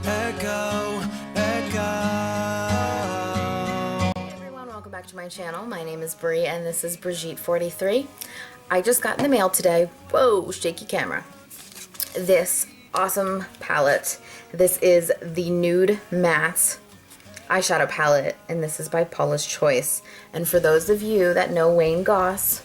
Echo, echo. Hey everyone, welcome back to my channel. My name is Brie and this is Brigitte43. I just got in the mail today, whoa, shaky camera, this awesome palette. This is the Nude Matte eyeshadow palette, and this is by Paula's Choice. And for those of you that know Wayne Goss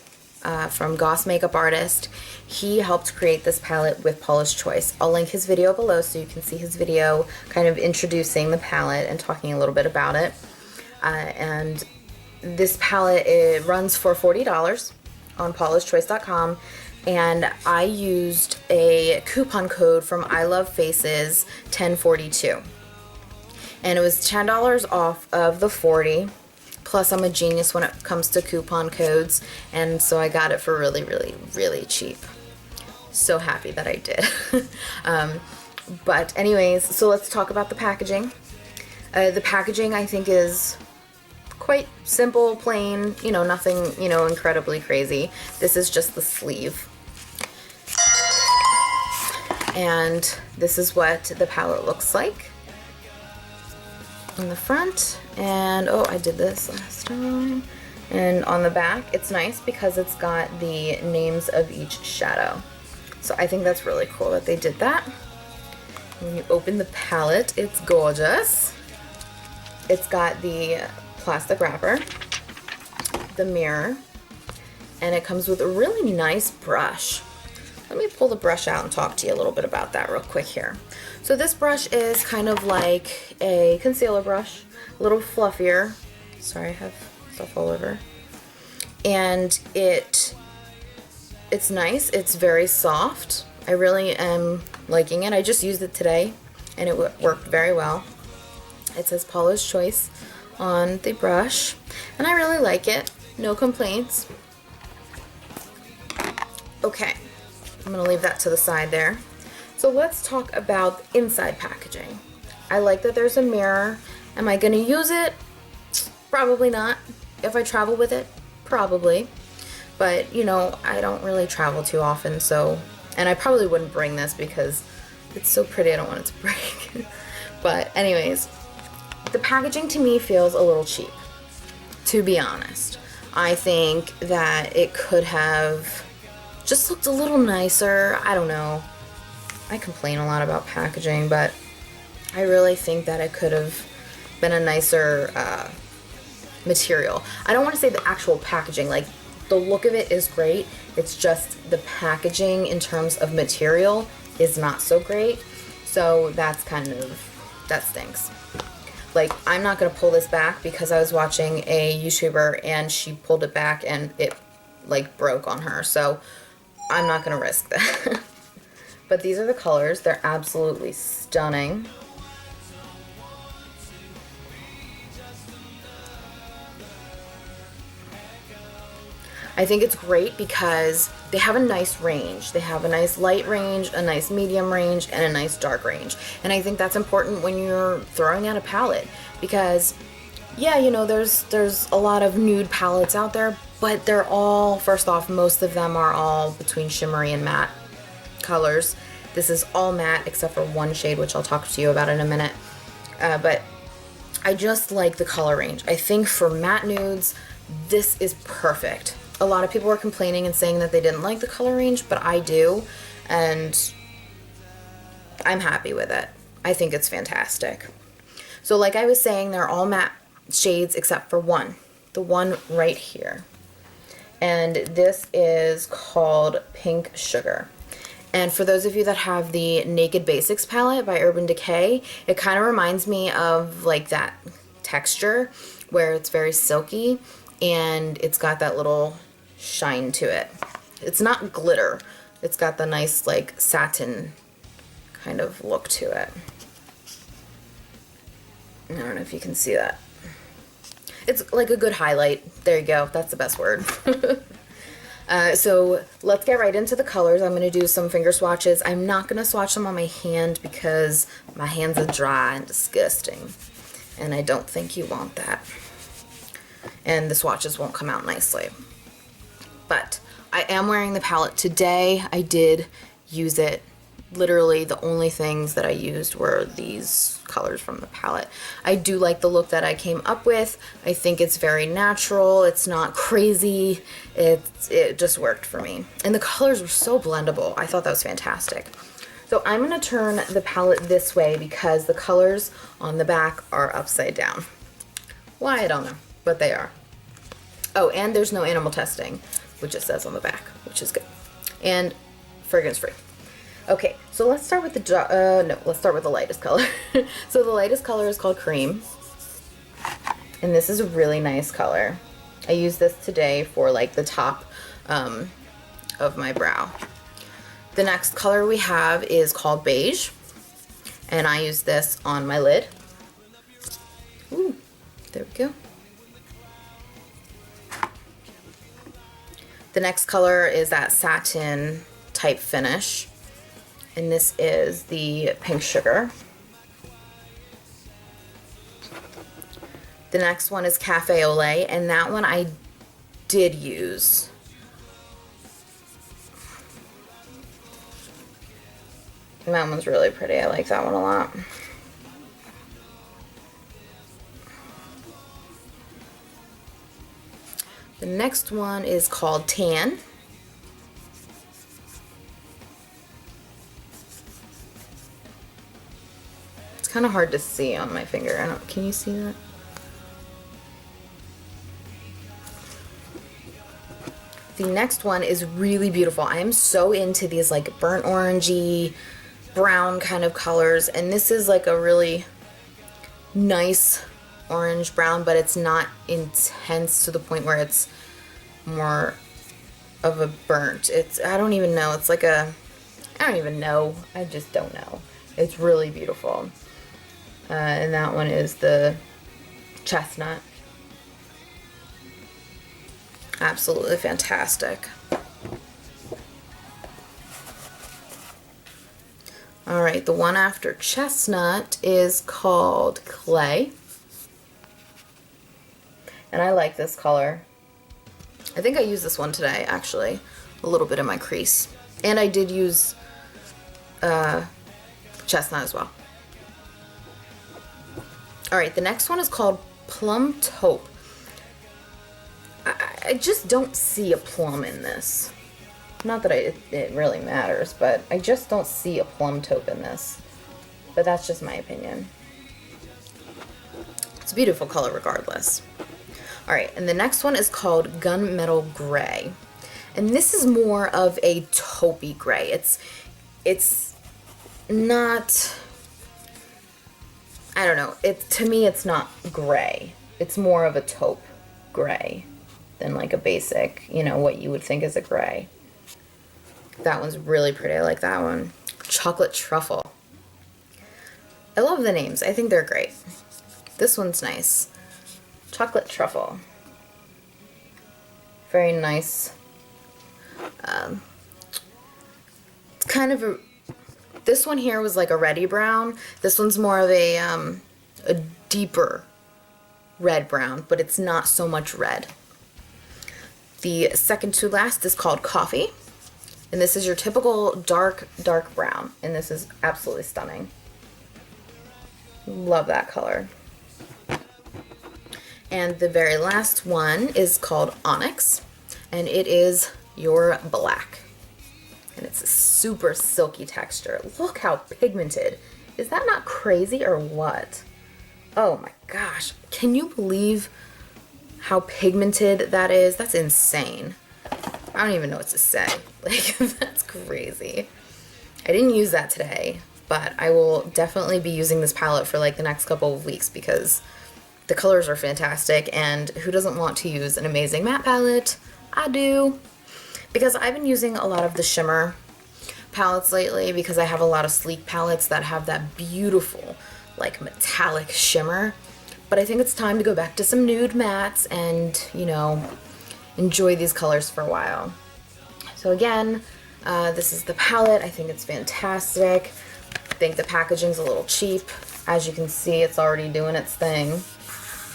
from Goss Makeup Artist, he helped create this palette with Paula's Choice. I'll link his video below so you can see his video kind of introducing the palette and talking a little bit about it. And this palette, it runs for $40 on paulaschoice.com, and I used a coupon code from I Love Faces 1042. And it was $10 off of the $40. Plus, I'm a genius when it comes to coupon codes, and so I got it for really, really, really cheap. So happy that I did. But anyways, so let's talk about the packaging. The packaging, I think, is quite simple, plain, you know, nothing, you know, incredibly crazy. This is just the sleeve. And this is what the palette looks like in the front. And oh, I did this last time. And on the back, it's nice because it's got the names of each shadow. So I think that's really cool that they did that. When you open the palette, it's gorgeous. It's got the plastic wrapper, the mirror, and it comes with a really nice brush. Let me pull the brush out and talk to you a little bit about that real quick here. So this brush is kind of like a concealer brush, a little fluffier. Sorry, I have stuff all over. And it's nice. It's very soft. I really am liking it. I just used it today and it worked very well. It says Paula's Choice on the brush, and I really like it. No complaints. Okay, I'm gonna leave that to the side there. So let's talk about inside packaging. I like that there's a mirror. Am I gonna use it? Probably not. If I travel with it, probably. But you know, I don't really travel too often, so, and I probably wouldn't bring this because it's so pretty, I don't want it to break. But anyways, the packaging to me feels a little cheap, to be honest. I think that it could have just looked a little nicer. I don't know. I complain a lot about packaging, but I really think that it could have been a nicer material. I don't want to say the actual packaging, like the look of it is great. It's just the packaging in terms of material is not so great. So that's kind of, that stinks. Like, I'm not going to pull this back because I was watching a YouTuber and she pulled it back and it like broke on her. So I'm not going to risk that. But these are the colors. They're absolutely stunning. I think it's great because they have a nice range. They have a nice light range, a nice medium range, and a nice dark range. And I think that's important when you're throwing out a palette because, yeah, you know, there's a lot of nude palettes out there, but they're all, first off, most of them are all between shimmery and matte colors. This is all matte except for one shade, which I'll talk to you about in a minute. But I just like the color range. I think for matte nudes, this is perfect. A lot of people were complaining and saying that they didn't like the color range, but I do, and I'm happy with it. I think it's fantastic. So like I was saying, they're all matte shades except for one, the one right here. And this is called Pink Sugar. And for those of you that have the Naked Basics palette by Urban Decay, it kind of reminds me of like that texture where it's very silky and it's got that little shine to it. It's not glitter. It's got the nice like satin kind of look to it. I don't know if you can see that. It's like a good highlight. There you go. That's the best word. So let's get right into the colors. I'm going to do some finger swatches. I'm not going to swatch them on my hand because my hands are dry and disgusting. And I don't think you want that. And the swatches won't come out nicely. But I am wearing the palette today. I did use it literally the only things that I used were these colors from the palette. I do like the look that I came up with. I think it's very natural. It's not crazy. It just worked for me. And the colors were so blendable. I thought that was fantastic. So I'm going to turn the palette this way because the colors on the back are upside down. Why, I don't know, but they are. Oh, and there's no animal testing, which it says on the back, which is good. And fragrance free. Okay, so let's start with let's start with the lightest color. So the lightest color is called Cream. And this is a really nice color. I used this today for like the top of my brow. The next color we have is called Beige. And I use this on my lid. Ooh, there we go. The next color is that satin type finish. And this is the Pink Sugar. The next one is Café Olay, and that one I did use. And that one's really pretty. I like that one a lot. The next one is called Tan. It's kind of hard to see on my finger. Can you see that? The next one is really beautiful. I am so into these like burnt orangey, brown kind of colors, and this is like a really nice orange brown, but it's not intense to the point where it's more of a burnt. I don't even know. It's like I don't even know. I just don't know. It's really beautiful. And that one is the Chestnut. Absolutely fantastic. Alright, the one after Chestnut is called Clay. And I like this color. I think I used this one today, actually. A little bit in my crease. And I did use Chestnut as well. Alright, the next one is called Plum Taupe. I just don't see a plum in this. Not that it really matters, but I just don't see a plum taupe in this. But that's just my opinion. It's a beautiful color regardless. Alright, and the next one is called Gunmetal Grey. And this is more of a taupey gray. It's not, I don't know, to me it's not gray. It's more of a taupe gray than like a basic, what you would think is a gray. That one's really pretty. I like that one. Chocolate Truffle. I love the names. I think they're great. This one's nice. Chocolate Truffle. Very nice. It's kind of this one here was like a reddy brown. This one's more of a deeper red brown, but it's not so much red. The second to last is called Coffee. And this is your typical dark brown. And this is absolutely stunning. Love that color. And the very last one is called Onyx. And it is your black. And it's a super silky texture. Look how pigmented. Is that not crazy or what? Oh my gosh. Can you believe how pigmented that is? That's insane. I don't even know what to say. Like, that's crazy. I didn't use that today, but I will definitely be using this palette for like the next couple of weeks because the colors are fantastic, and who doesn't want to use an amazing matte palette? I do. Because I've been using a lot of the shimmer palettes lately because I have a lot of sleek palettes that have that beautiful like metallic shimmer. But I think it's time to go back to some nude mattes and, enjoy these colors for a while. So again, this is the palette. I think it's fantastic. I think the packaging's a little cheap. As you can see, it's already doing its thing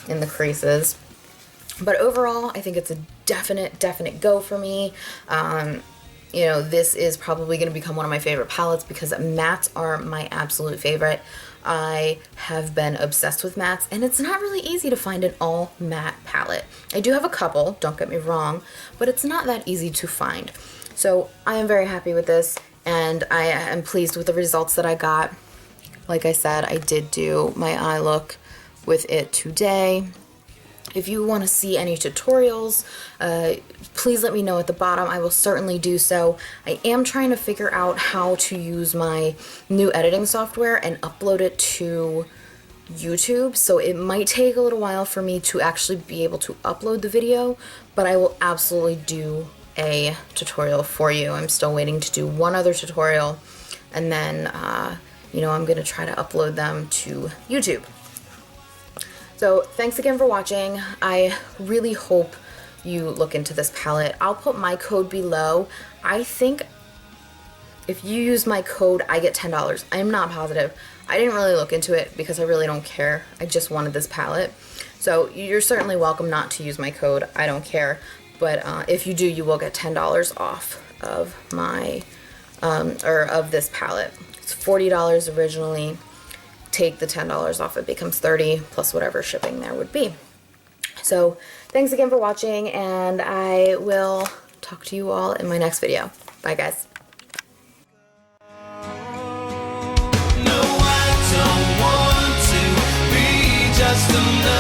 in the creases. But overall, I think it's a definite go for me. you know, this is probably going to become one of my favorite palettes because mattes are my absolute favorite. I have been obsessed with mattes, and it's not really easy to find an all matte palette. I do have a couple, don't get me wrong, but it's not that easy to find. So I am very happy with this, and I am pleased with the results that I got. Like I said, I did do my eye look with it today. If you want to see any tutorials, please let me know at the bottom. I will certainly do so. I am trying to figure out how to use my new editing software and upload it to YouTube, so it might take a little while for me to actually be able to upload the video, but I will absolutely do a tutorial for you. I'm still waiting to do one other tutorial, and then, you know, I'm going to try to upload them to YouTube. So thanks again for watching. I really hope you look into this palette. I'll put my code below. I think if you use my code, I get $10. I'm not positive. I didn't really look into it because I really don't care. I just wanted this palette. So you're certainly welcome not to use my code. I don't care. But if you do, you will get $10 off of my, of this palette. It's $40 originally. Take the $10 off, it becomes $30 plus whatever shipping there would be. So thanks again for watching, and I will talk to you all in my next video. Bye guys. No, I don't want to be just another